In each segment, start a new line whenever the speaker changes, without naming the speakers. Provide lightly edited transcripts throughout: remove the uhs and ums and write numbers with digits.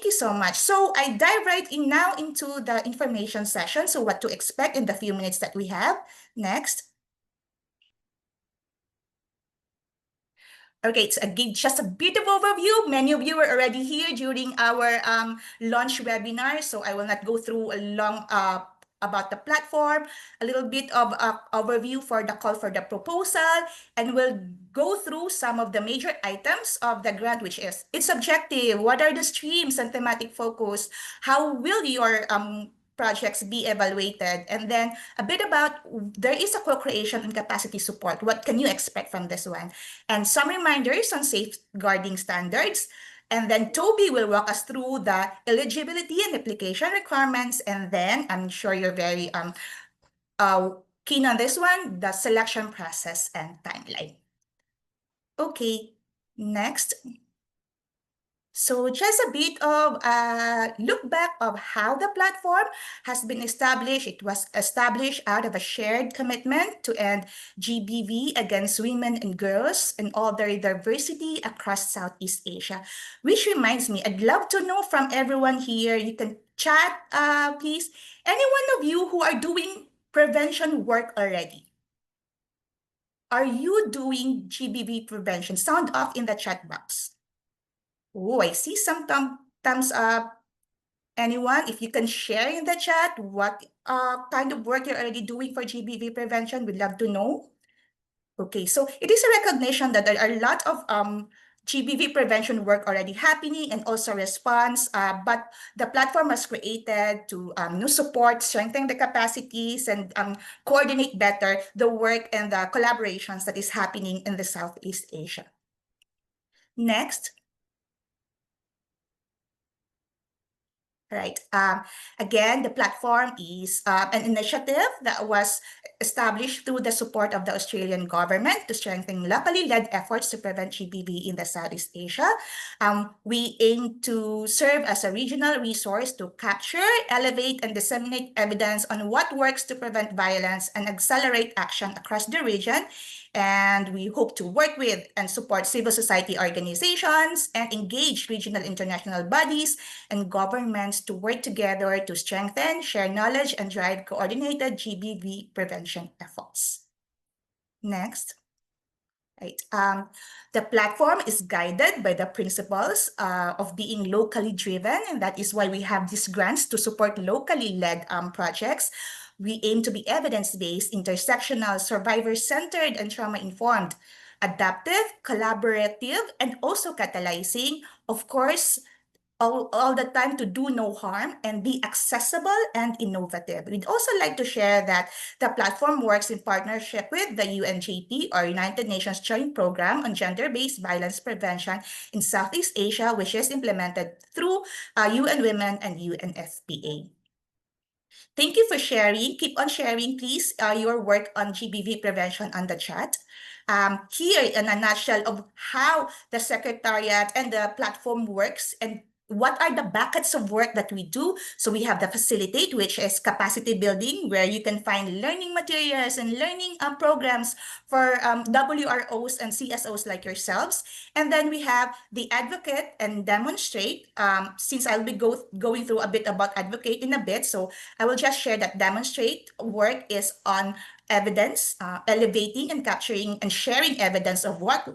you so much. So I dive right in now into the information session. So what to expect in the few minutes that we have. Next. Okay, it's just a bit of overview. Many of you were already here during our launch webinar, so I will not go through a long about the platform, a little bit of overview for the call for the proposal, and we'll go through some of the major items of the grant, which is its objective, what are the streams and thematic focus, how will your projects be evaluated, and then a bit about there is a co-creation and capacity support. What can you expect from this one? And some reminders on safeguarding standards. And then Toby will walk us through the eligibility and application requirements. And then I'm sure you're very keen on this one, the selection process and timeline. Okay, next. So just a bit of a look back of how the platform has been established. It was established out of a shared commitment to end GBV against women and girls and all their diversity across Southeast Asia. Which reminds me, I'd love to know from everyone here, you can chat, please. Any one of you who are doing prevention work already? Are you doing GBV prevention? Sound off in the chat box. Oh, I see some thumbs up. Anyone, if you can share in the chat what kind of work you're already doing for GBV prevention, we'd love to know. Okay, so it is a recognition that there are a lot of GBV prevention work already happening and also response, but the platform was created to support, strengthen the capacities and coordinate better the work and the collaborations that is happening in the Southeast Asia. Next. Right. Again, the platform is an initiative that was established through the support of the Australian government to strengthen locally led efforts to prevent GBV in the Southeast Asia. We aim to serve as a regional resource to capture, elevate, and disseminate evidence on what works to prevent violence and accelerate action across the region. And we hope to work with and support civil society organizations and engage regional international bodies and governments to work together to strengthen, share knowledge, and drive coordinated GBV prevention efforts. Next. Right. The platform is guided by the principles of being locally driven, and that is why we have these grants to support locally led projects. We aim to be evidence-based, intersectional, survivor-centered, and trauma-informed, adaptive, collaborative, and also catalyzing, of course, all the time to do no harm and be accessible and innovative. We'd also like to share that the platform works in partnership with the UNGP, or United Nations Joint Program on Gender-Based Violence Prevention in Southeast Asia, which is implemented through UN Women and UNFPA. Thank you for sharing. Keep on sharing, please, your work on GBV prevention on the chat. Here in a nutshell of how the Secretariat and the platform works and what are the buckets of work that we do. So we have the facilitate, which is capacity building, where you can find learning materials and learning programs for WROs and CSOs like yourselves. And then we have the advocate and demonstrate, since I'll be going through a bit about advocate in a bit. So I will just share that demonstrate work is on evidence, elevating and capturing and sharing evidence of what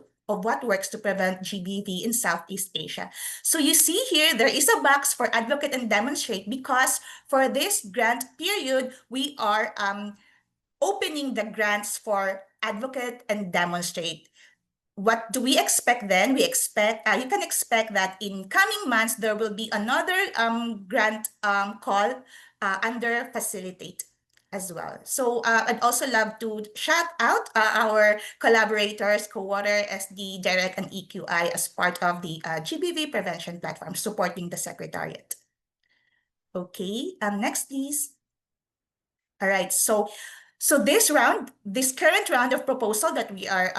works to prevent GBV in Southeast Asia. So you see here, there is a box for advocate and demonstrate because for this grant period, we are opening the grants for advocate and demonstrate. What do we expect then? We expect, you can expect that in coming months, there will be another grant call under facilitate as well. So I'd also love to shout out our collaborators, Cowater, SD, Direct, and EQI as part of the GBV prevention platform supporting the Secretariat. Okay, next please. All right, so this current round of proposal that we are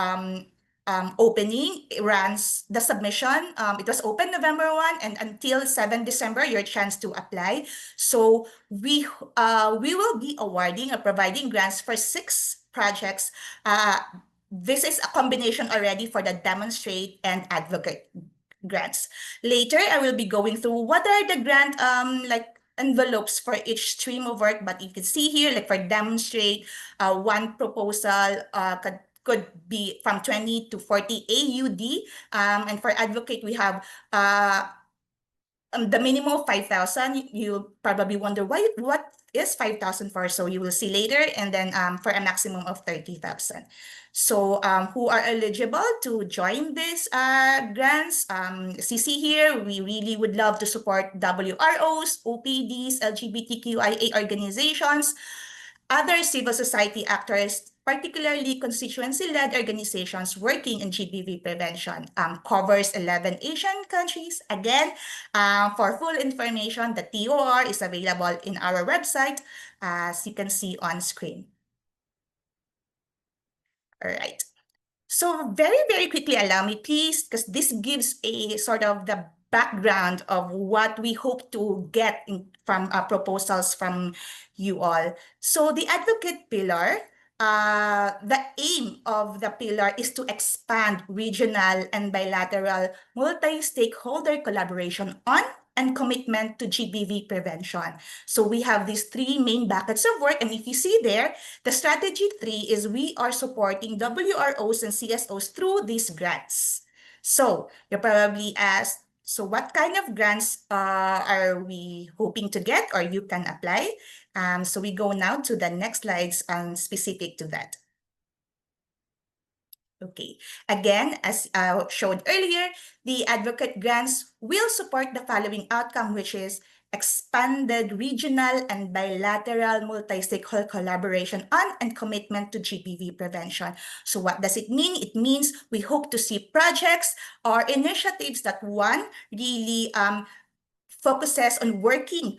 opening, it runs the submission. It was open November 1 and until 7 December, your chance to apply. So we will be awarding or providing grants for 6 projects. This is a combination already for the demonstrate and advocate grants. Later, I will be going through what are the grant like envelopes for each stream of work. But you can see here, like for demonstrate, one proposal could be from 20 to 40 AUD. And for advocate, we have the minimum of 5,000. You probably wonder what is 5,000 for, so you will see later. And then for a maximum of 30,000. So who are eligible to join these grants? CC here, we really would love to support WROs, OPDs, LGBTQIA organizations, other civil society actors, particularly constituency-led organizations working in GBV prevention, covers 11 Asian countries. Again, for full information, the TOR is available in our website, as you can see on screen. All right. So very, very quickly, allow me, please, because this gives a sort of the background of what we hope to get from proposals from you all. So the advocate pillar, the aim of the pillar is to expand regional and bilateral multi-stakeholder collaboration on and commitment to GBV prevention. So we have these three main buckets of work. And if you see there, the strategy 3 is we are supporting WROs and CSOs through these grants. So you're probably asked, so what kind of grants are we hoping to get or you can apply? So we go now to the next slides specific to that. Okay, again, as showed earlier, the advocate grants will support the following outcome, which is expanded regional and bilateral multi-stakeholder collaboration on and commitment to GBV prevention. So what does it mean? It means we hope to see projects or initiatives that, one, really focuses on working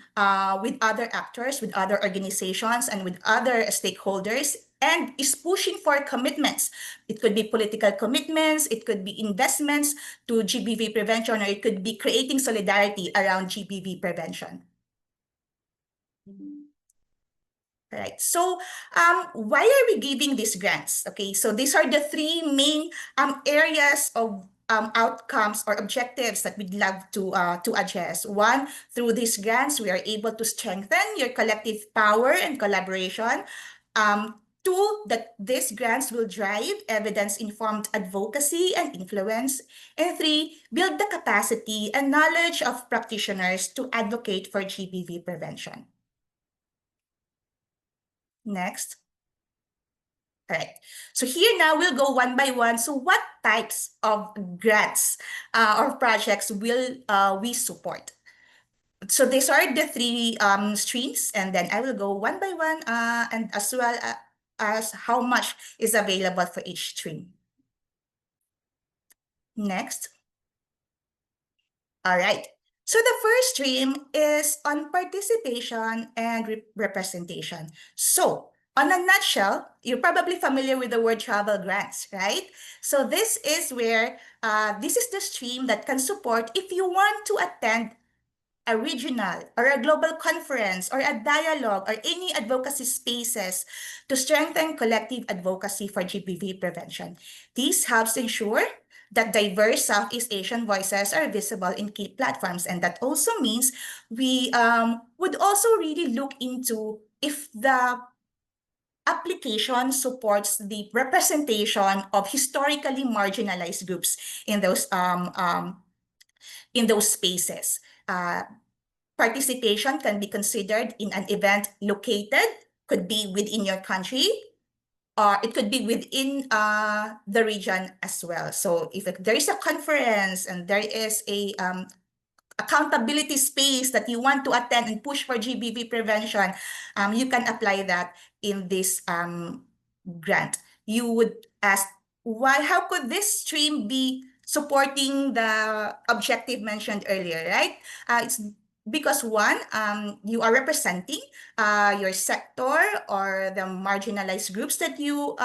with other actors, with other organizations, and with other stakeholders, and is pushing for commitments. It could be political commitments, it could be investments to GBV prevention, or it could be creating solidarity around GBV prevention. All right, so why are we giving these grants? Okay, so these are the three main areas of outcomes or objectives that we'd love to address. One, through these grants, we are able to strengthen your collective power and collaboration. Two, that these grants will drive evidence-informed advocacy and influence. And three, build the capacity and knowledge of practitioners to advocate for GBV prevention. Next. All right. So here now we'll go one by one. So what types of grants or projects will we support? So these are the three streams, and then I will go one by one and as well as how much is available for each stream. Next. All right. So the first stream is on participation and representation. So on a nutshell, you're probably familiar with the word travel grants, right? So this is where, this is the stream that can support if you want to attend a regional or a global conference or a dialogue or any advocacy spaces to strengthen collective advocacy for GBV prevention. This helps ensure that diverse Southeast Asian voices are visible in key platforms. And that also means we would also really look into if the application supports the representation of historically marginalized groups in those spaces. Participation can be considered in an event located, could be within your country, or it could be within the region as well. So if there is a conference and there is a accountability space that you want to attend and push for GBV prevention, you can apply that in this grant. You would ask, why? How could this stream be supporting the objective mentioned earlier, right? It's because one, you are representing your sector or the marginalized groups that you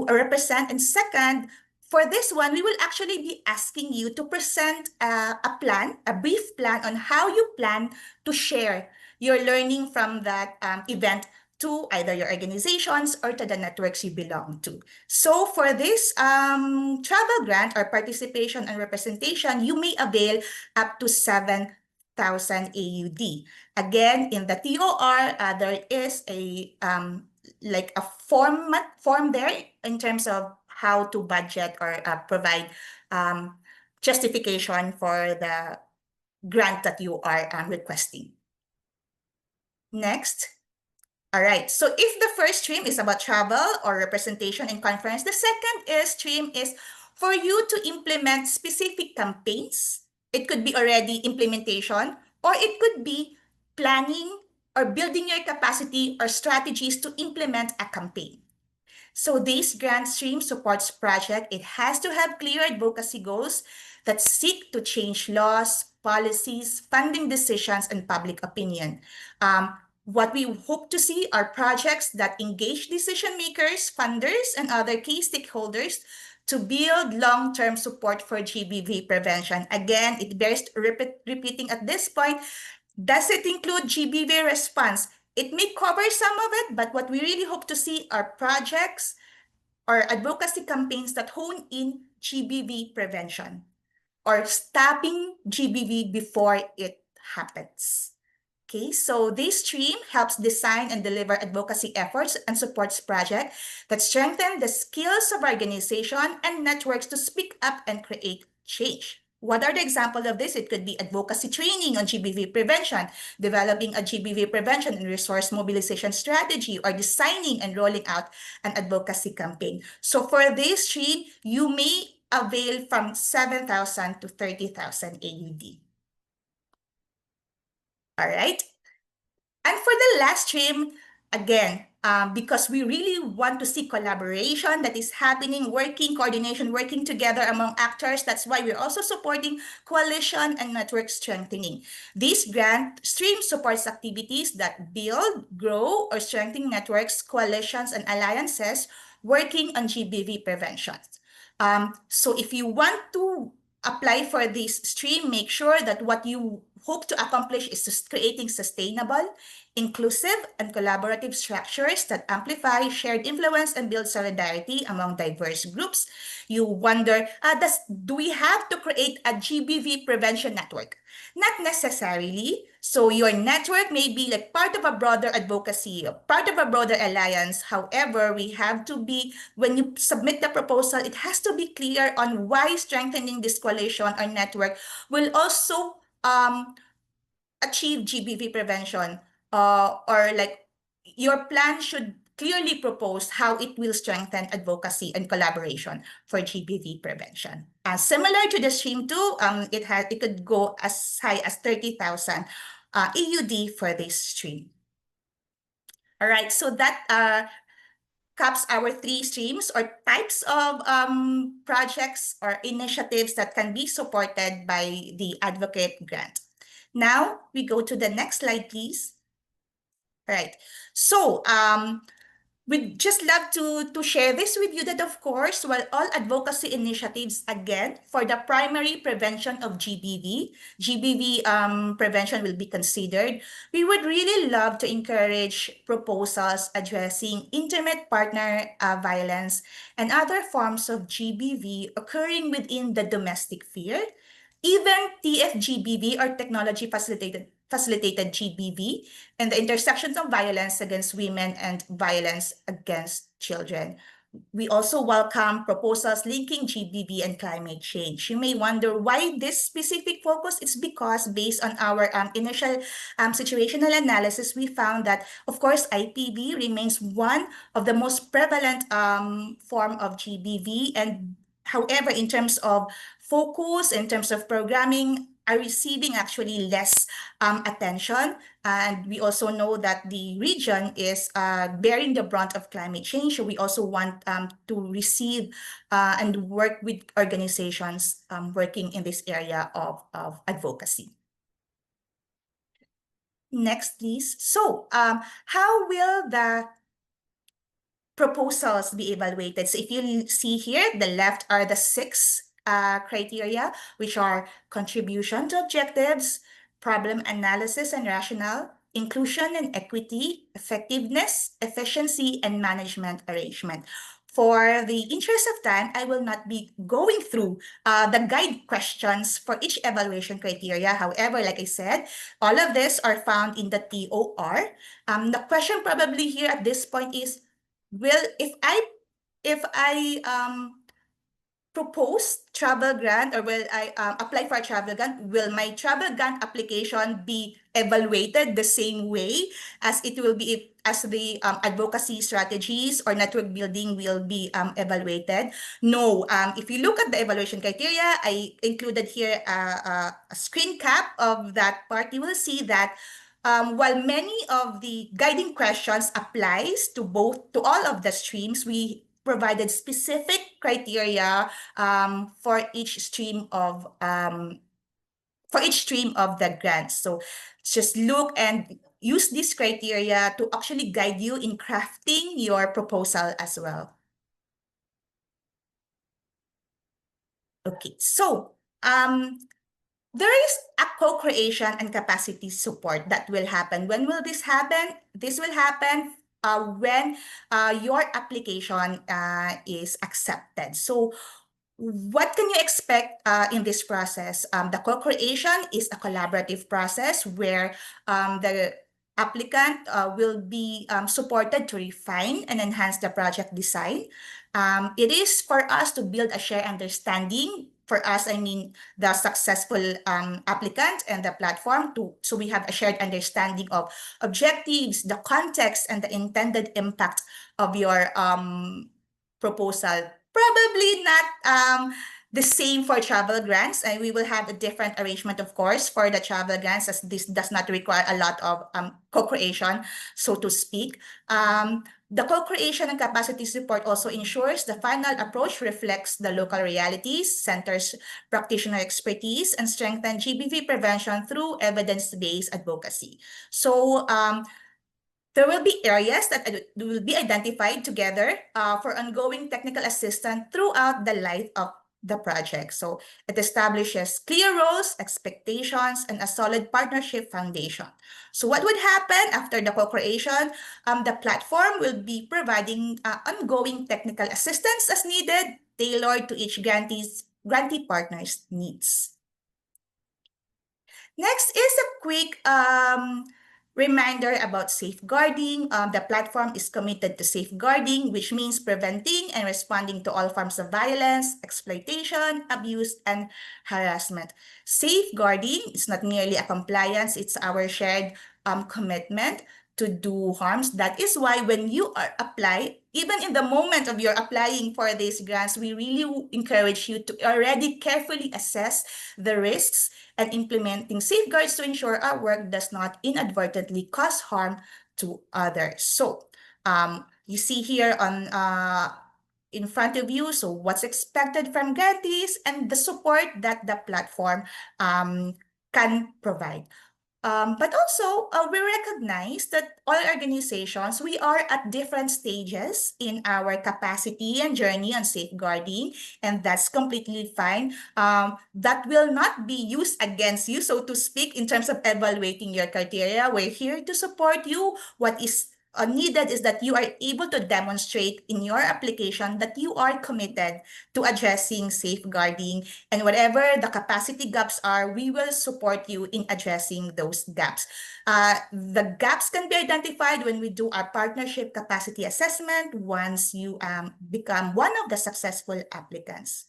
represent, and second, for this one, we will actually be asking you to present a brief plan on how you plan to share your learning from that event to either your organizations or to the networks you belong to. So for this travel grant or participation and representation, you may avail up to 7,000 AUD. Again, in the TOR, there is a like a form there in terms of how to budget or provide justification for the grant that you are requesting. Next. All right, so if the first stream is about travel or representation in conference, the second stream is for you to implement specific campaigns. It could be already implementation, or it could be planning or building your capacity or strategies to implement a campaign. So this grant stream supports project. It has to have clear advocacy goals that seek to change laws, policies, funding decisions, and public opinion. What we hope to see are projects that engage decision makers, funders, and other key stakeholders to build long-term support for GBV prevention. Again, it bears repeating at this point. Does it include GBV response? It may cover some of it, but what we really hope to see are projects or advocacy campaigns that hone in GBV prevention or stopping GBV before it happens. Okay, so this stream helps design and deliver advocacy efforts and supports projects that strengthen the skills of organization and networks to speak up and create change. What are the examples of this? It could be advocacy training on GBV prevention, developing a GBV prevention and resource mobilization strategy, or designing and rolling out an advocacy campaign. So for this stream, you may avail from 7,000 to 30,000 AUD. All right. And for the last stream, again, because we really want to see collaboration that is happening, coordination, working together among actors. That's why we're also supporting coalition and network strengthening. This grant stream supports activities that build, grow, or strengthen networks, coalitions, and alliances working on GBV prevention. So if you want to apply for this stream, make sure that what you hope to accomplish is creating sustainable, inclusive, and collaborative structures that amplify shared influence and build solidarity among diverse groups. You wonder, do we have to create a GBV prevention network? Not necessarily. So your network may be like part of a broader advocacy, part of a broader alliance. However, we have to be, when you submit the proposal, it has to be clear on why strengthening this coalition or network will also achieve GBV prevention, or like your plan should clearly propose how it will strengthen advocacy and collaboration for GBV prevention. Similar to the stream 2, it could go as high as 30,000 AUD for this stream. All right, so that caps our 3 streams or types of projects or initiatives that can be supported by the Advocate Grant. Now we go to the next slide, please. All right. So we'd just love to share this with you that, of course, while all advocacy initiatives, again, for the primary prevention of GBV prevention will be considered, we would really love to encourage proposals addressing intimate partner violence and other forms of GBV occurring within the domestic sphere, even TFGBV or technology facilitated GBV, and the intersections of violence against women and violence against children. We also welcome proposals linking GBV and climate change. You may wonder why this specific focus. It's because based on our initial situational analysis, we found that, of course, IPV remains one of the most prevalent form of GBV. And however, in terms of focus, in terms of programming, are receiving actually less attention. And we also know that the region is bearing the brunt of climate change. So we also want to receive and work with organizations working in this area of advocacy. Next, please. So how will the proposals be evaluated? So if you see here, the left are the 6 criteria, which are contribution to objectives, problem analysis and rationale, inclusion and equity, effectiveness, efficiency, and management arrangement. For the interest of time, I will not be going through the guide questions for each evaluation criteria. However, like I said, all of this are found in the TOR. The question probably here at this point is, if I propose travel grant, or will I apply for a travel grant, will my travel grant application be evaluated the same way as it will be as the advocacy strategies or network building will be evaluated? No. If you look at the evaluation criteria, I included here a screen cap of that part. You will see that while many of the guiding questions applies to all of the streams, we provided specific criteria for each stream of the grants. So just look and use this criteria to actually guide you in crafting your proposal as well. Okay, so there is a co-creation and capacity support that will happen. When will this happen? This will happen when your application is accepted. So what can you expect in this process? The co-creation is a collaborative process where the applicant will be supported to refine and enhance the project design. It is for us to build a shared understanding. For us, I mean the successful applicant and the platform, so we have a shared understanding of objectives, the context, and the intended impact of your proposal. Probably not the same for travel grants, and we will have a different arrangement, of course, for the travel grants, as this does not require a lot of co-creation, so to speak. The co-creation and capacity support also ensures the final approach reflects the local realities, centers practitioner expertise, and strengthens GBV prevention through evidence-based advocacy. So there will be areas that will be identified together for ongoing technical assistance throughout the life of the project. So it establishes clear roles, expectations, and a solid partnership foundation. So what would happen after the co-creation? The platform will be providing ongoing technical assistance as needed, tailored to each grantee partner's needs. Next is a quick reminder about safeguarding. The platform is committed to safeguarding, which means preventing and responding to all forms of violence, exploitation, abuse, and harassment. Safeguarding is not merely a compliance, it's our shared commitment to do harms. That is why when you apply, even in the moment of your applying for these grants, we really encourage you to already carefully assess the risks and implementing safeguards to ensure our work does not inadvertently cause harm to others. So you see here on in front of you, so what's expected from grantees and the support that the platform can provide. But also, we recognize that all organizations, we are at different stages in our capacity and journey on safeguarding, and that's completely fine. That will not be used against you, so to speak, in terms of evaluating your criteria. We're here to support you. What is needed is that you are able to demonstrate in your application that you are committed to addressing safeguarding, and whatever the capacity gaps are, we will support you in addressing those gaps. The gaps can be identified when we do our partnership capacity assessment once you become one of the successful applicants.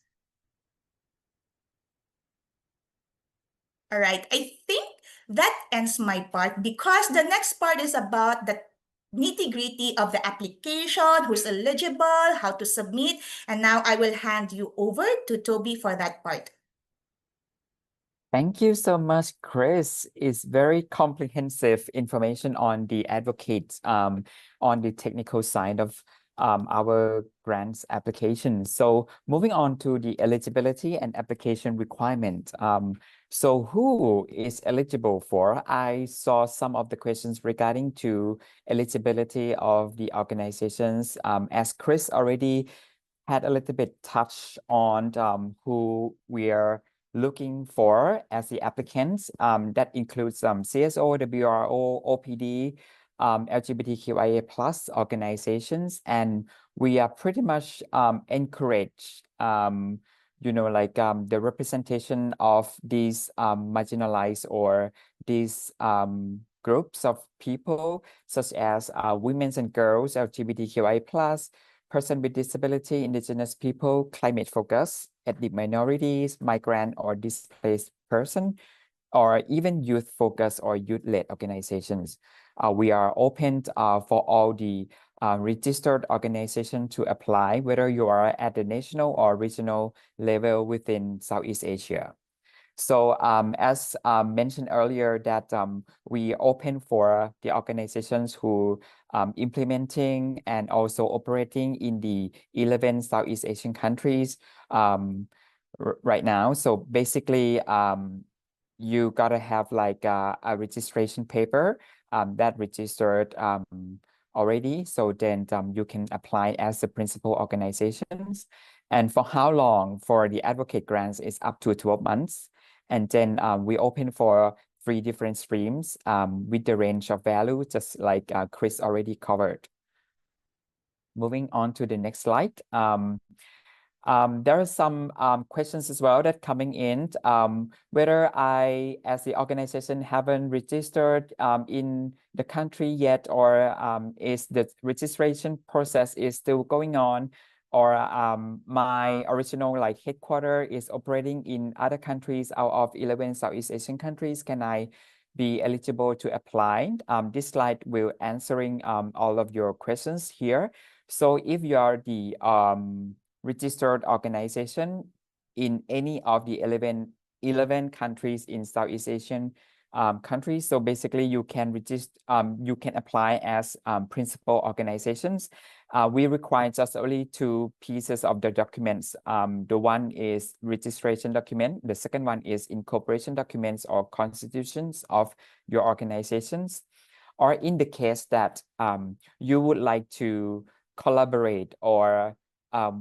All right, I think that ends my part, because the next part is about the nitty-gritty of the application, who's eligible, how to submit, and now I will hand you over to Toby for that part.
Thank you so much, Chris. It's very comprehensive information on the advocates on the technical side of our grants application. So moving on to the eligibility and application requirement. So who is eligible for? I saw some of the questions regarding to eligibility of the organizations. As Chris already had a little bit touched on who we are looking for as the applicants. That includes CSO, WRO, OPD, LGBTQIA plus organizations, and we are pretty much encourage the representation of these marginalized or these groups of people such as women and girls, LGBTQIA plus, person with disability, indigenous people, climate focus, ethnic minorities, migrant or displaced person, or even youth focused or youth-led organizations. We are open for all the registered organization to apply, whether you are at the national or regional level within Southeast Asia. So as mentioned earlier, that we open for the organizations who implementing and also operating in the 11 Southeast Asian countries right now. So basically, you gotta have like a registration paper that registered already. So then you can apply as the principal organizations. And for how long? For the advocate grants is up to 12 months. And then we open for 3 different streams with the range of value, just like Chris already covered. Moving on to the next slide. There are some questions as well that coming in, whether I, as the organization, haven't registered in the country yet, or is the registration process is still going on, or my original like headquarter is operating in other countries out of 11 Southeast Asian countries. Can I be eligible to apply? This slide will answering all of your questions here. So if you are the registered organization in any of the 11 countries in Southeast Asian countries. So basically you can register, you can apply as principal organizations. We require just only 2 pieces of the documents. The one is registration document. The second one is incorporation documents or constitutions of your organizations. Or in the case that you would like to collaborate or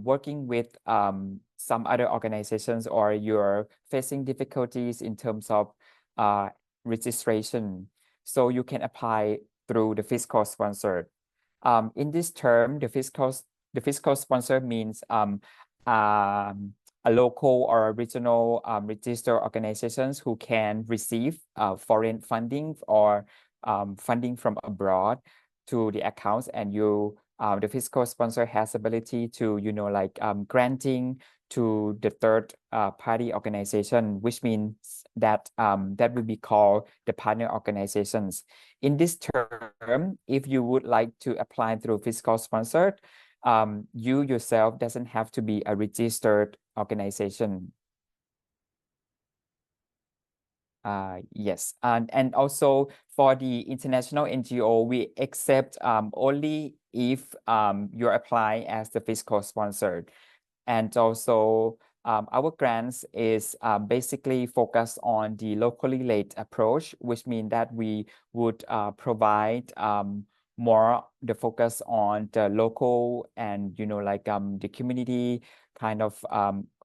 working with some other organizations, or you're facing difficulties in terms of registration, so you can apply through the fiscal sponsor. In this term, the fiscal sponsor means a local or regional registered organizations who can receive foreign funding or funding from abroad to the accounts, and you the fiscal sponsor has ability to granting to the third party organization, which means that that will be called the partner organizations. In this term, if you would like to apply through fiscal sponsored, you yourself doesn't have to be a registered organization. Yes, and also for the international NGO, we accept only if you apply as the fiscal sponsored. And also our grants is basically focused on the locally led approach, which means that we would provide more the focus on the local and the community kind of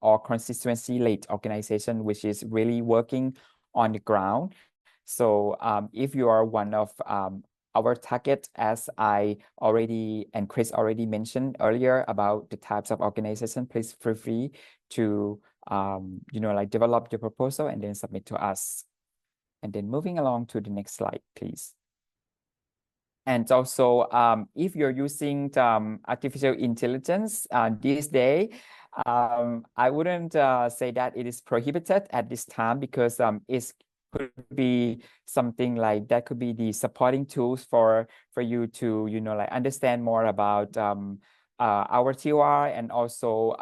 or constituency led organization, which is really working on the ground. So if you are one of our target, as I already and Chris already mentioned earlier about the types of organization, please feel free to develop your proposal and then submit to us. And then moving along to the next slide, please. And also, if you're using artificial intelligence this day, I wouldn't say that it is prohibited at this time, because it could be something like that could be the supporting tools for you to understand more about our TOR, and also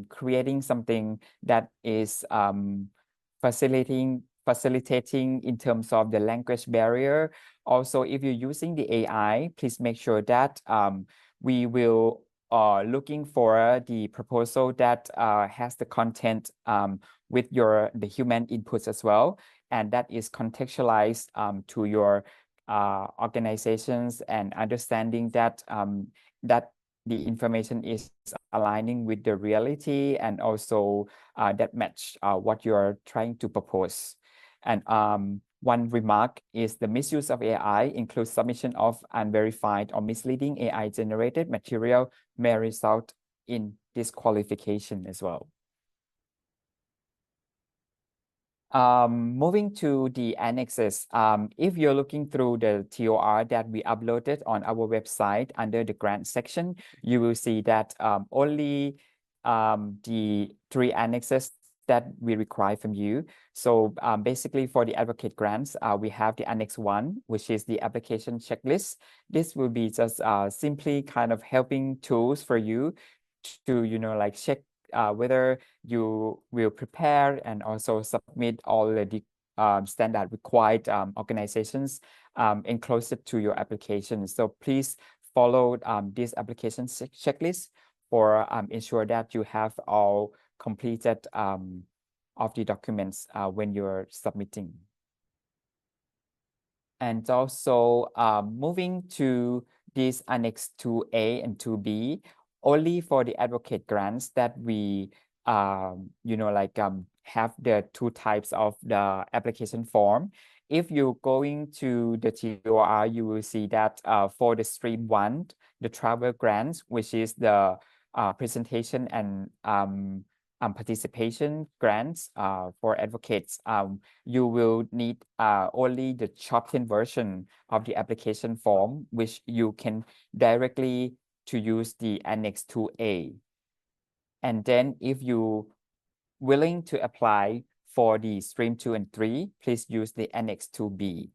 creating something that is facilitating in terms of the language barrier. Also, if you're using the AI, please make sure that we will looking for the proposal that has the content with the human inputs as well, and that is contextualized to your organizations, and understanding that that the information is aligning with the reality and also that match what you're trying to propose. And one remark is the misuse of AI includes submission of unverified or misleading AI-generated material may result in disqualification as well. Moving to the annexes, if you're looking through the TOR that we uploaded on our website under the grant section, you will see that only the 3 annexes that we require from you. So basically for the advocate grants, we have the Annex 1, which is the application checklist. This will be just simply kind of helping tools for you to, like check whether you will prepare and also submit all the standard required organizations enclosed to your application. So please follow this application checklist for ensure that you have all completed of the documents when you're submitting. And also moving to this Annex 2A and 2B, only for the advocate grants that we have the 2 types of the application form. If you're going to the TOR, you will see that for the stream 1, the travel grants, which is the presentation and participation grants for advocates, you will need only the shortened version of the application form, which you can directly to use the Annex 2A. And then if you willing to apply for the stream 2 and 3, please use the Annex 2B.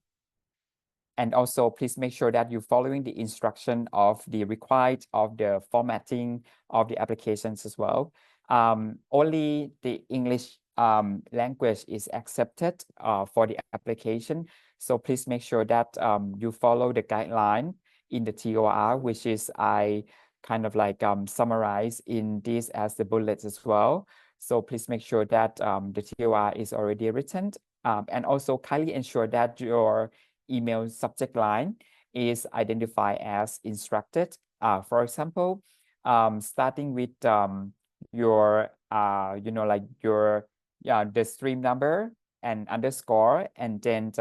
And also please make sure that you're following the instruction of the required of the formatting of the applications as well. Only the English language is accepted for the application. So please make sure that you follow the guideline in the TOR, which is I kind of like summarize in this as the bullets as well. So please make sure that the TOR is already written, and also kindly ensure that your email subject line is identified as instructed. For example, starting with your the stream number and underscore, and then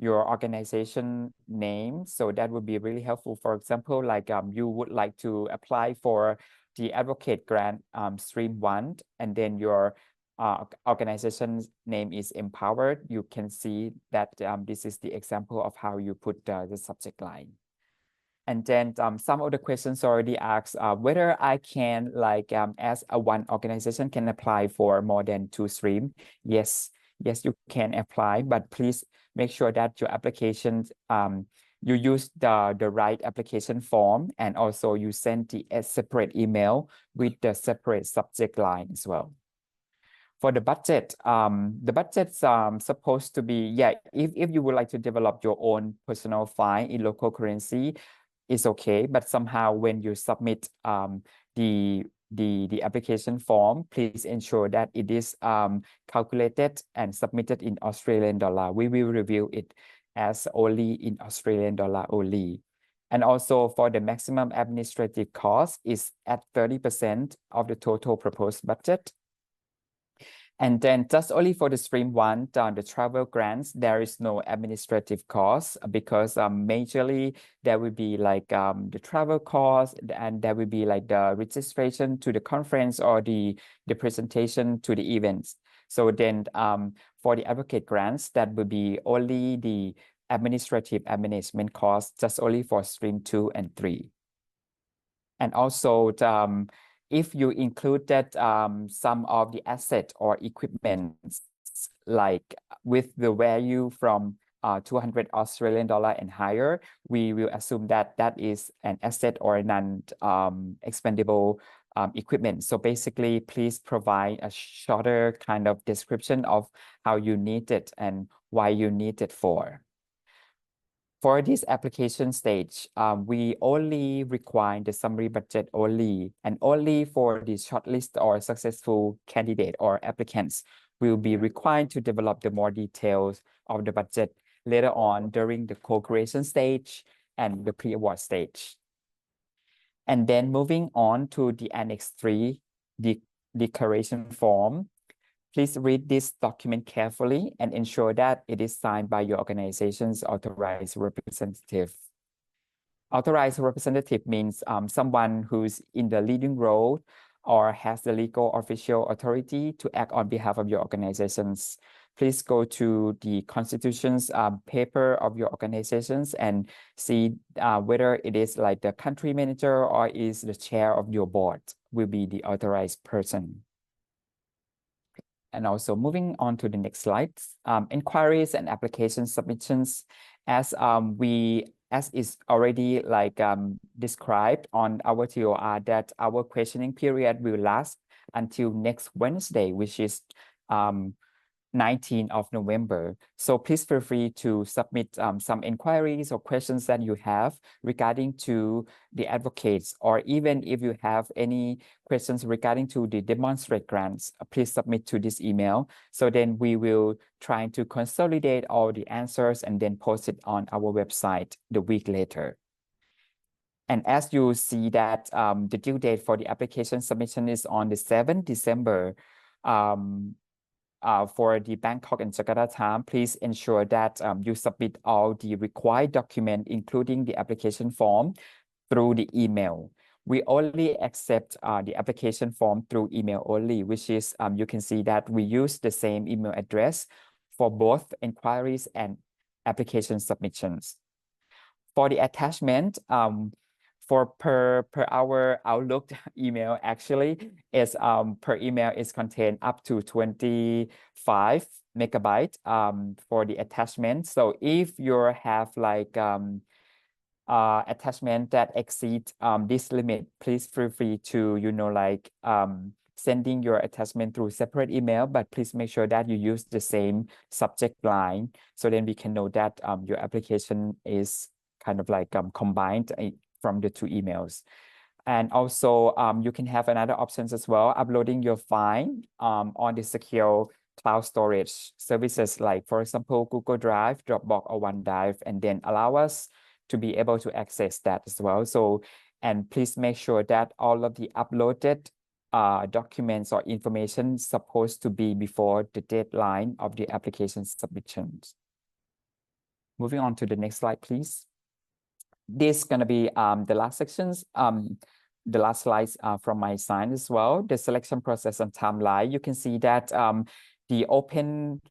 your organization name. So that would be really helpful. For example, like you would like to apply for the advocate grant stream 1, and then your organization's name is Empowered. You can see that this is the example of how you put the subject line. And then some of the questions already asked whether I can as a one organization can apply for more than 2 streams. Yes, you can apply, but please make sure that your applications you use the right application form, and also you send a separate email with the separate subject line as well. For the budget's supposed to be, if you would like to develop your own personal file in local currency, it's okay. But somehow when you submit the application form, please ensure that it is calculated and submitted in Australian dollar. We will review it as only in Australian dollar only. And also for the maximum administrative cost is at 30% of the total proposed budget. And then just only for the stream 1, the travel grants, there is no administrative cost, because majorly there will be like the travel cost, and there will be like the registration to the conference or the presentation to the events. So then for the advocate grants, that will be only the administrative and management cost, just only for stream 2 and 3. And also if you included some of the asset or equipment, like with the value from 200 Australian dollar and higher, we will assume that that is an asset or non-expendable equipment. So basically, please provide a shorter kind of description of how you need it and why you need it for. For this application stage, we only require the summary budget only, and only for the shortlist or successful candidate or applicants will be required to develop the more details of the budget later on during the co-creation stage and the pre-award stage. And then moving on to the Annex 3, the declaration form. Please read this document carefully and ensure that it is signed by your organization's authorized representative. Authorized representative means someone who's in the leading role or has the legal official authority to act on behalf of your organizations. Please go to the constitution's paper of your organizations and see whether it is like the country manager or is the chair of your board will be the authorized person. And also moving on to the next slide, inquiries and application submissions, as is already like described on our TOR, that our questioning period will last until next Wednesday, which is 19th of November. So please feel free to submit some inquiries or questions that you have regarding to the advocates, or even if you have any questions regarding to the demonstrate grants, please submit to this email. So then we will try to consolidate all the answers and then post it on our website the week later. And as you see that the due date for the application submission is on the 7th December, for the Bangkok and Jakarta time, please ensure that you submit all the required document, including the application form, through the email. We only accept the application form through email only, which is, you can see that we use the same email address for both inquiries and application submissions. For the attachment, for per our Outlook email actually is per email is contained up to 25 megabytes for the attachment. So if you have like attachment that exceed this limit, please feel free to sending your attachment through separate email, but please make sure that you use the same subject line, so then we can know that your application is kind of like combined from the two emails. And also you can have another options as well, uploading your file on the secure cloud storage services, like for example, Google Drive, Dropbox, or OneDrive, and then allow us to be able to access that as well. So, and please make sure that all of the uploaded documents or information supposed to be before the deadline of the application submissions. Moving on to the next slide, please. This is going to be the last sections, the last slides from my side as well. The selection process and timeline. You can see that the open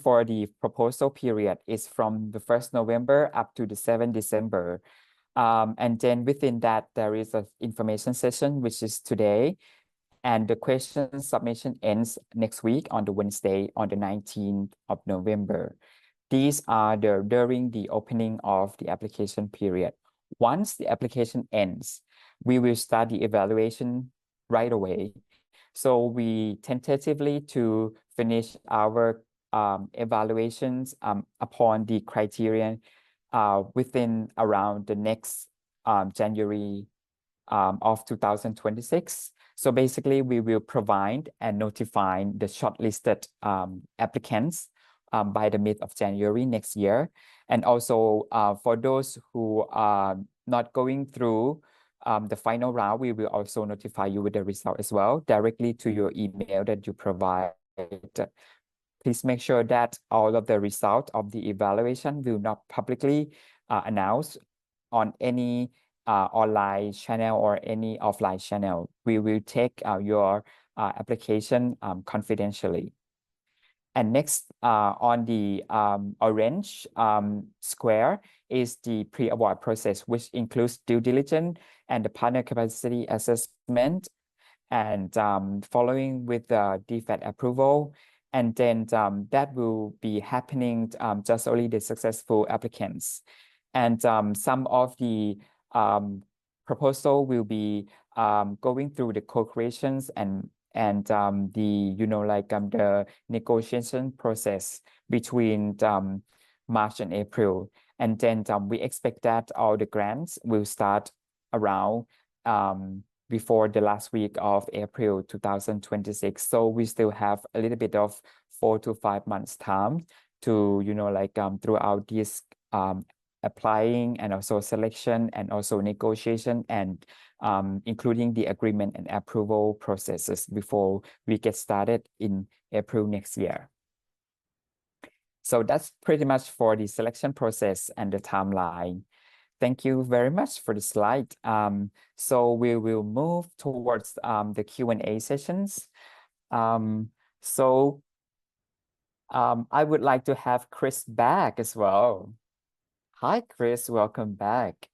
for the proposal period is from the 1st November up to the 7th December. And then within that, there is an information session, which is today. And the question submission ends next week on the Wednesday, on the 19th of November. These are during the opening of the application period. Once the application ends, we will start the evaluation right away. So we tentatively to finish our evaluations upon the criterion within around the next January of 2026. So basically, we will provide and notify the shortlisted applicants by the mid of January next year. And also for those who are not going through the final round, we will also notify you with the result as well, directly to your email that you provide. Please make sure that all of the result of the evaluation will not publicly announce on any online channel or any offline channel. We will take your application confidentially. And next on the orange square is the pre-award process, which includes due diligence and the partner capacity assessment, and following with the DFAT approval. And then that will be happening just only the successful applicants. And some of the proposal will be going through the co-creations and the the negotiation process between March and April. And then we expect that all the grants will start around before the last week of April 2026. So we still have a little bit of 4 to 5 months time to throughout this applying and also selection and also negotiation and including the agreement and approval processes before we get started in April next year. So that's pretty much for the selection process and the timeline. Thank you very much for the slide. So we will move towards the Q&A sessions. I would like to have Chris back as well. Hi, Chris, welcome back.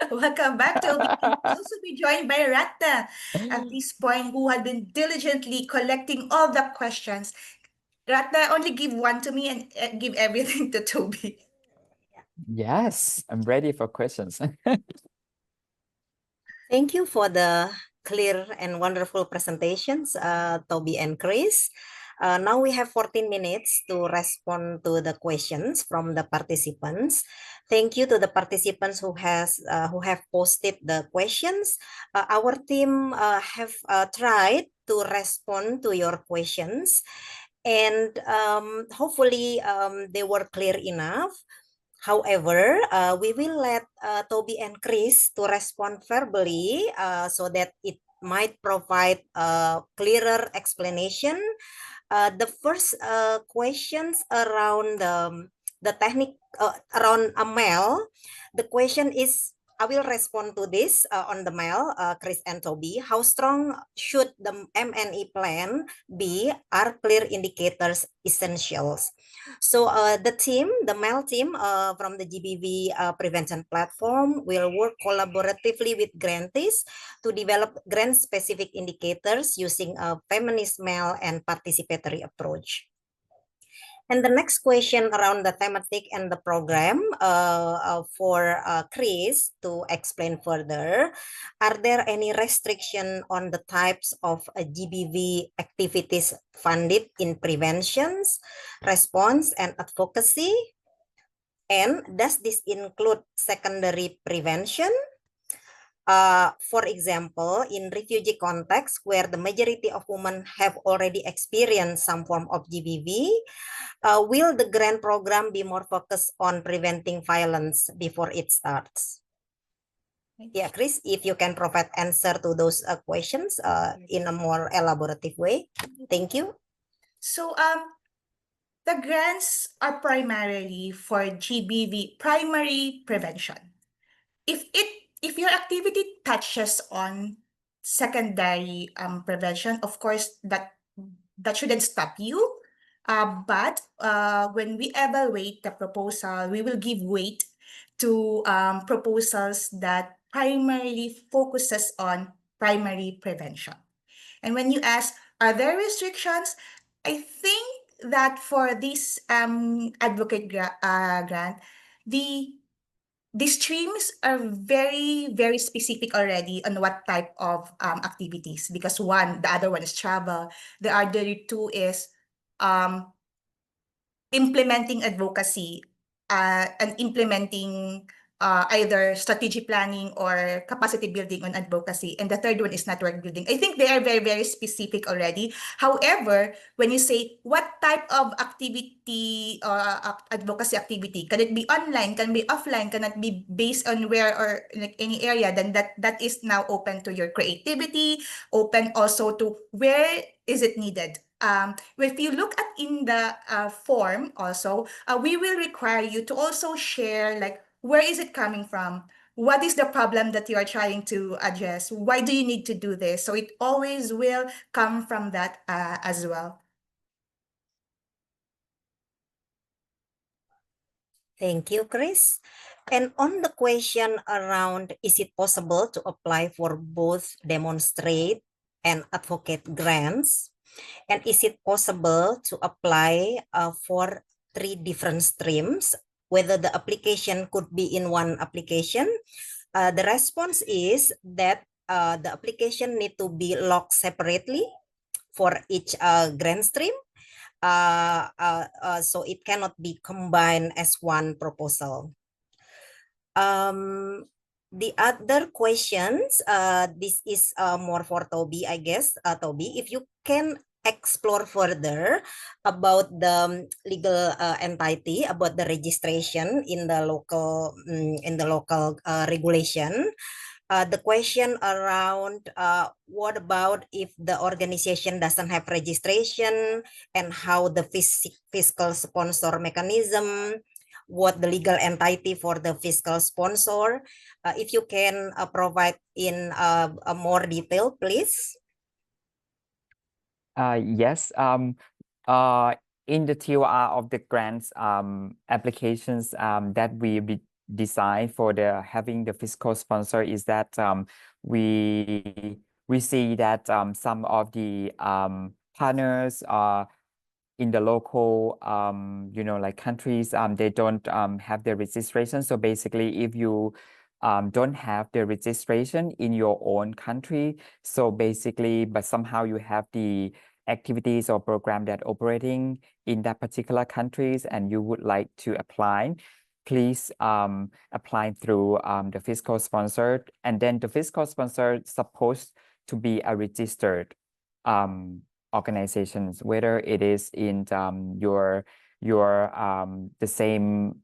Welcome back, Toby. We'll also be joined by Ratna at this point, who had been diligently collecting all the questions. Ratna, only give one to me and give everything to Toby.
Yes, I'm ready for questions.
Thank you for the clear and wonderful presentations, Toby and Chris. Now we have 14 minutes to respond to the questions from the participants. Thank you to the participants who have posted the questions. Our team have tried to respond to your questions, and hopefully they were clear enough. However, we will let Toby and Chris to respond verbally so that it might provide a clearer explanation. The first questions around the technique around a mail. The question is, I will respond to this on the mail, Chris and Toby. How strong should the MNE plan be? Are clear indicators essentials? So the mail team from the GBV prevention platform will work collaboratively with grantees to develop grant-specific indicators using a feminist mail and participatory approach. And the next question around the thematic and the program for Chris to explain further. Are there any restriction on the types of GBV activities funded in preventions, response, and advocacy? And does this include secondary prevention? For example, in refugee context where the majority of women have already experienced some form of GBV, will the grant program be more focused on preventing violence before it starts? Yeah, Chris, if you can provide answer to those questions in a more elaborative way. Thank you.
So the grants are primarily for GBV primary prevention. If your activity touches on secondary prevention, of course that shouldn't stop you. But when we evaluate the proposal, we will give weight to proposals that primarily focuses on primary prevention. And when you ask, are there restrictions? I think that for this advocate grant, the streams are very, very specific already on what type of activities, because the other one is travel. The other two is implementing advocacy and implementing either strategic planning or capacity building on advocacy. And the third one is network building. I think they are very, very specific already. However, when you say what type of activity or advocacy activity, can it be online, can it be offline, can it be based on where or like any area, then that is now open to your creativity, open also to where is it needed. If you look at in the form also, we will require you to also share like where is it coming from? What is the problem that you are trying to address? Why do you need to do this? So it always will come from that as well.
Thank you, Chris. And on the question around, is it possible to apply for both demonstrate and advocate grants? And is it possible to apply for 3 different streams, whether the application could be in one application? The response is that the application need to be logged separately for each grant stream. So it cannot be combined as one proposal. The other questions, this is more for Toby, I guess. Toby, if you can explore further about the legal entity, about the registration in the local regulation. The question around what about if the organization doesn't have registration, and how the fiscal sponsor mechanism, what the legal entity for the fiscal sponsor. If you can provide in a more detail, please.
Yes. In the TOR of the grants applications that we design for the having the fiscal sponsor is that we see that some of the partners are in the local like countries they don't have the registration. So basically, if you don't have the registration in your own country, so basically, but somehow you have the activities or program that operating in that particular countries and you would like to apply, please apply through the fiscal sponsor, and then the fiscal sponsor is supposed to be a registered organizations, whether it is in your the same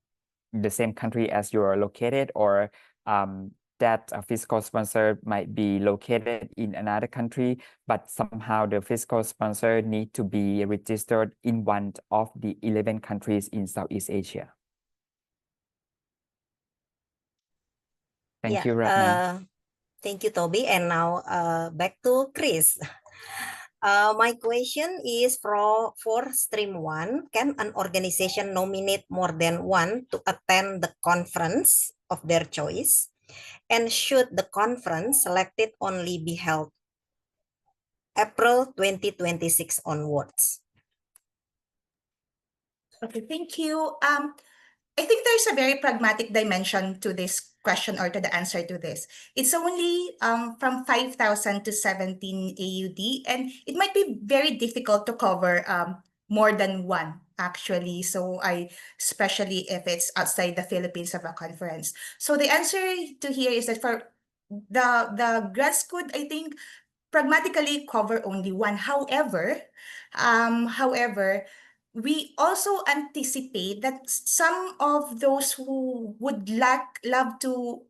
country as you're located, or that a fiscal sponsor might be located in another country, but somehow the fiscal sponsor need to be registered in one of the 11 countries in Southeast Asia. Thank you, Ratna.
Thank you, Toby. And now back to Chris. My question is for stream 1, can an organization nominate more than one to attend the conference of their choice? And should the conference selected only be held April 2026 onwards?
Okay, thank you. I think there's a very pragmatic dimension to this question, or to the answer to this. It's only from 5,000 to 17 AUD, and it might be very difficult to cover more than one, actually. So especially if it's outside the Philippines of a conference. So the answer to here is that for the grants could, I think, pragmatically cover only one. However, we also anticipate that some of those who would love to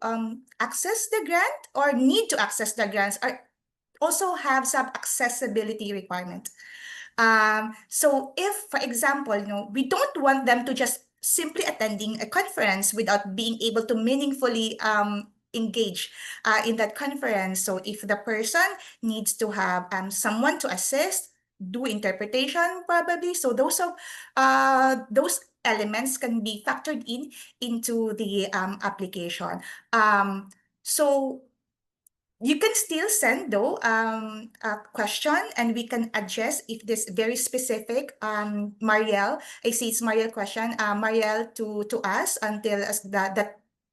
access the grant or need to access the grants also have some accessibility requirement. So if, for example, we don't want them to just simply attending a conference without being able to meaningfully engage in that conference. So if the person needs to have someone to assist, do interpretation probably. So those elements can be factored into the application. So you can still send though a question, and we can address if this very specific. Marielle, I see it's Marielle question. Marielle to us until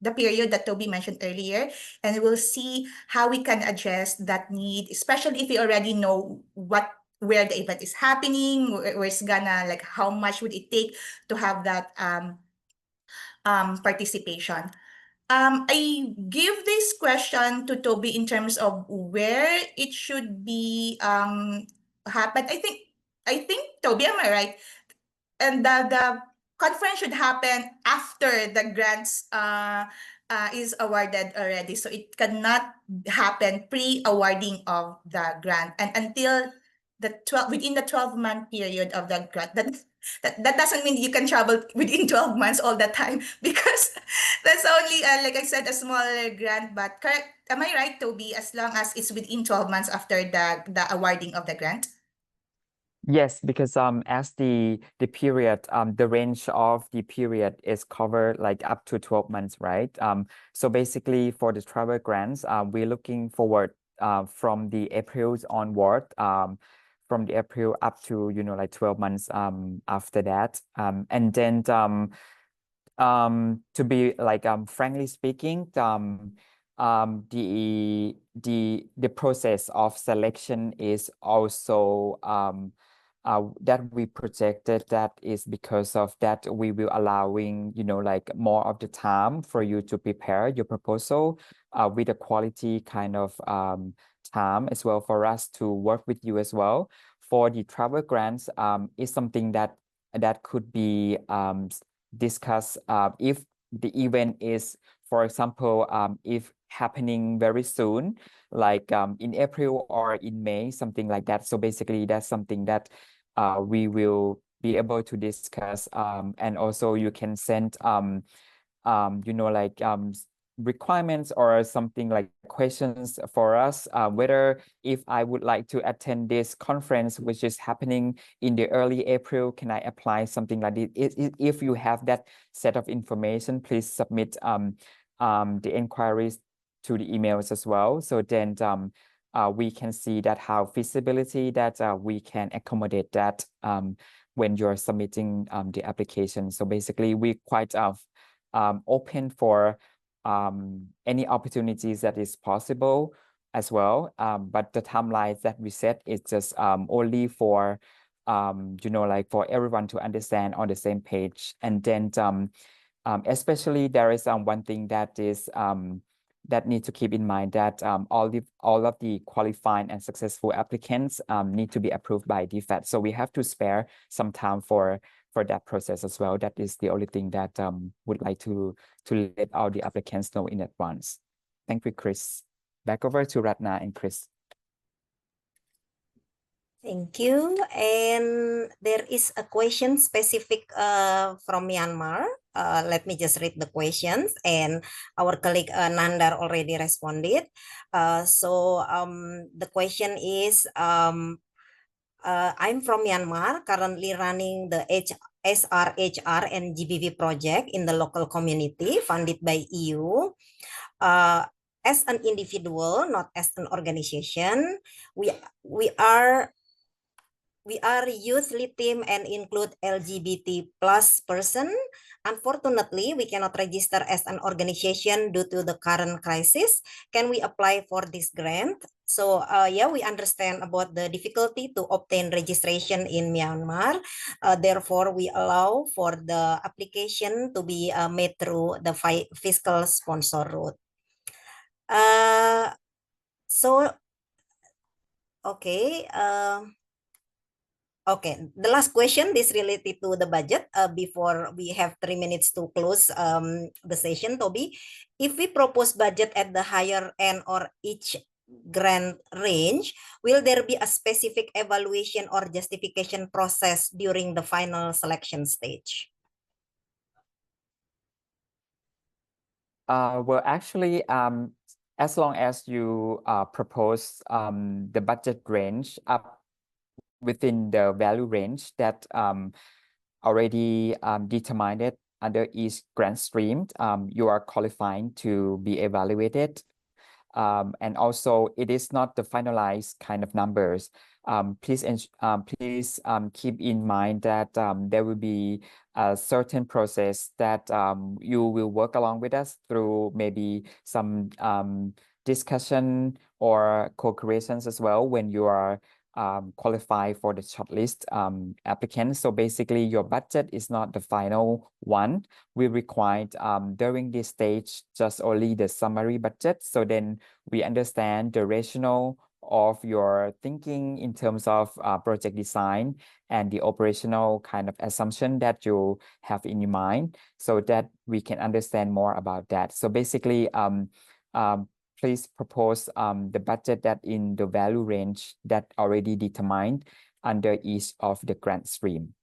the period that Toby mentioned earlier, and we'll see how we can address that need, especially if we already know where the event is happening, where it's gonna, like, how much would it take to have that participation. I give this question to Toby in terms of where it should be happen. I think Toby, am I right? And the conference should happen after the grants is awarded already. So it cannot happen pre-awarding of the grant, and until within the 12-month period of the grant. That doesn't mean you can travel within 12 months all the time, because that's only, like I said, a smaller grant. But correct, am I right, Toby? As long as it's within 12 months after the awarding of the grant?
Yes, because as the period the range of the period is covered like up to 12 months, right? So basically for the travel grants, we're looking forward from the April onward, from the April up to like 12 months after that, and then to be like frankly speaking, the process of selection is also that we projected, that is because of that we will allowing like more of the time for you to prepare your proposal with a quality kind of time as well, for us to work with you as well for the travel grants, is something that could be discussed if the event is, for example, if happening very soon, like in April or in May, something like that. So basically, that's something that we will be able to discuss. And also you can send like requirements or something like questions for us, whether if I would like to attend this conference, which is happening in the early April, can I apply something like this? If you have that set of information, please submit the inquiries to the emails as well. So then we can see that how feasibility that we can accommodate that when you're submitting the application. So basically, we quite open for any opportunities that is possible as well. But the timelines that we set is just only for like for everyone to understand on the same page. And then especially there is one thing that is that need to keep in mind, that all of the qualified and successful applicants need to be approved by DFAT. So we have to spare some time for that process as well. That is the only thing that would like to let all the applicants know in advance. Thank you, Chris. Back over to Ratna and Chris.
Thank you. And there is a question specific from Myanmar. Let me just read the questions, and our colleague Nandar already responded. So the question is, I'm from Myanmar, currently running the SRHR and GBV project in the local community funded by EU. As an individual, not as an organization, we are youth lead team and include LGBT plus person. Unfortunately, we cannot register as an organization due to the current crisis. Can we apply for this grant? So yeah, we understand about the difficulty to obtain registration in Myanmar. Therefore, we allow for the application to be made through the fiscal sponsor route. So, okay. Okay, the last question is related to the budget. Before we have 3 minutes to close the session, Toby, if we propose budget at the higher end or each grant range, will there be a specific evaluation or justification process during the final selection stage?
Well, actually, as long as you propose the budget range up within the value range that already determined under each grant stream, you are qualifying to be evaluated. And also, it is not the finalized kind of numbers. Please keep in mind that there will be a certain process that you will work along with us through maybe some discussion or co-creations as well when you are qualify for the shortlist applicants. So basically, your budget is not the final one. We required during this stage just only the summary budget. So then we understand the rationale of your thinking in terms of project design and the operational kind of assumption that you have in your mind, so that we can understand more about that. So basically, please propose the budget that in the value range that already determined under each of the grant stream.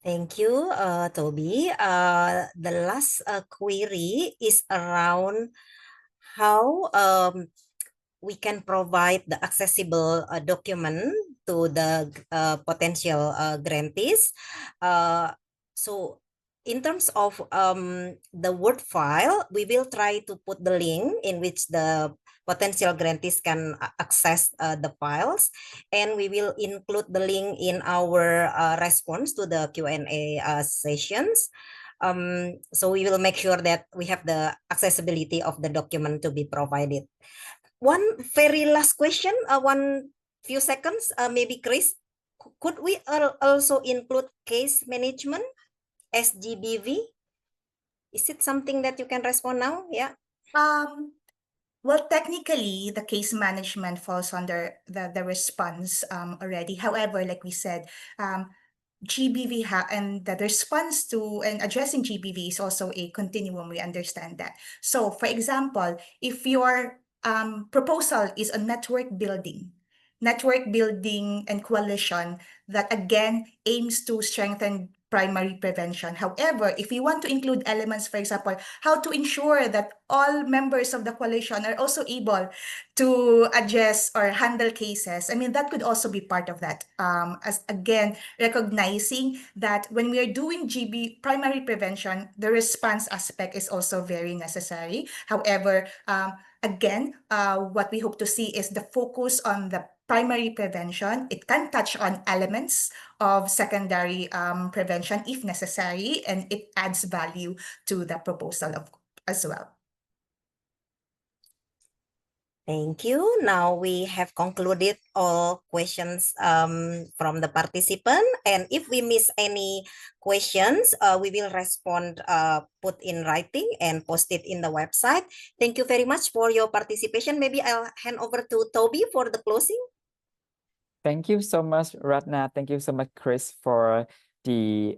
Thank you, Toby. The last query is around how we can provide the accessible document to the potential grantees. So in terms of the Word file, we will try to put the link in which the potential grantees can access the files, and we will include the link in our response to the Q&A sessions. So we will make sure that we have the accessibility of the document to be provided. One very last question, one few seconds, maybe Chris, could we also include case management, SGBV? Is it something that you can respond now? Yeah.
Well, technically, the case management falls under the response already. However, like we said, GBV and the response to and addressing GBV is also a continuum. We understand that. So, for example, if your proposal is on network building and coalition that again aims to strengthen primary prevention. However, if you want to include elements, for example, how to ensure that all members of the coalition are also able to address or handle cases, I mean, that could also be part of that. As again, recognizing that when we are doing GB primary prevention, the response aspect is also very necessary. However, again, what we hope to see is the focus on the primary prevention. It can touch on elements of secondary prevention if necessary, and it adds value to the proposal as well.
Thank you. Now we have concluded all questions from the participant. And if we miss any questions, we will respond, put in writing and post it in the website. Thank you very much for your participation. Maybe I'll hand over to Toby for the closing.
Thank you so much, Ratna. Thank you so much, Chris, for the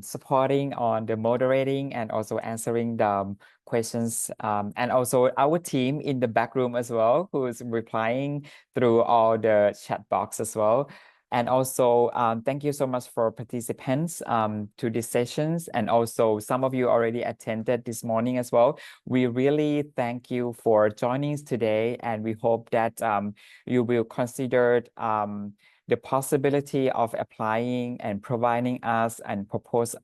supporting on the moderating and also answering the questions, and also our team in the back room as well, who is replying through all the chat box as well. And also, thank you so much for participants to these sessions. And also some of you already attended this morning as well. We really thank you for joining us today. And we hope that you will consider the possibility of applying and providing us and propose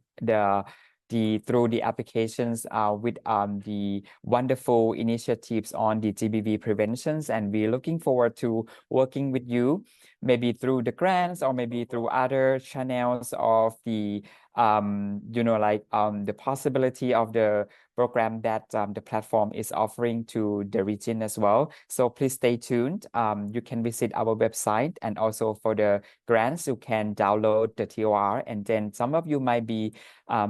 through the applications with the wonderful initiatives on the GBV preventions. And we're looking forward to working with you, maybe through the grants or maybe through other channels of the the possibility of the program that the platform is offering to the region as well. So please stay tuned. You can visit our website, and also for the grants, you can download the TOR, and then some of you might be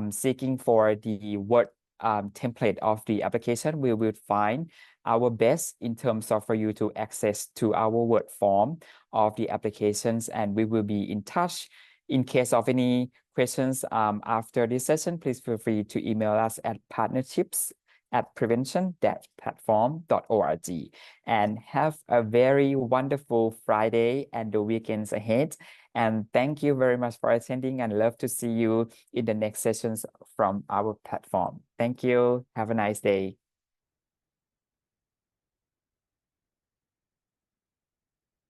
seeking for the Word template of the application. We will find our best in terms of for you to access to our Word form of the applications, and we will be in touch. In case of any questions after this session, please feel free to email us at partnerships@prevention-platform.org. And have a very wonderful Friday and the weekends ahead. And thank you very much for attending, and love to see you in the next sessions from our platform. Thank you. Have a nice day.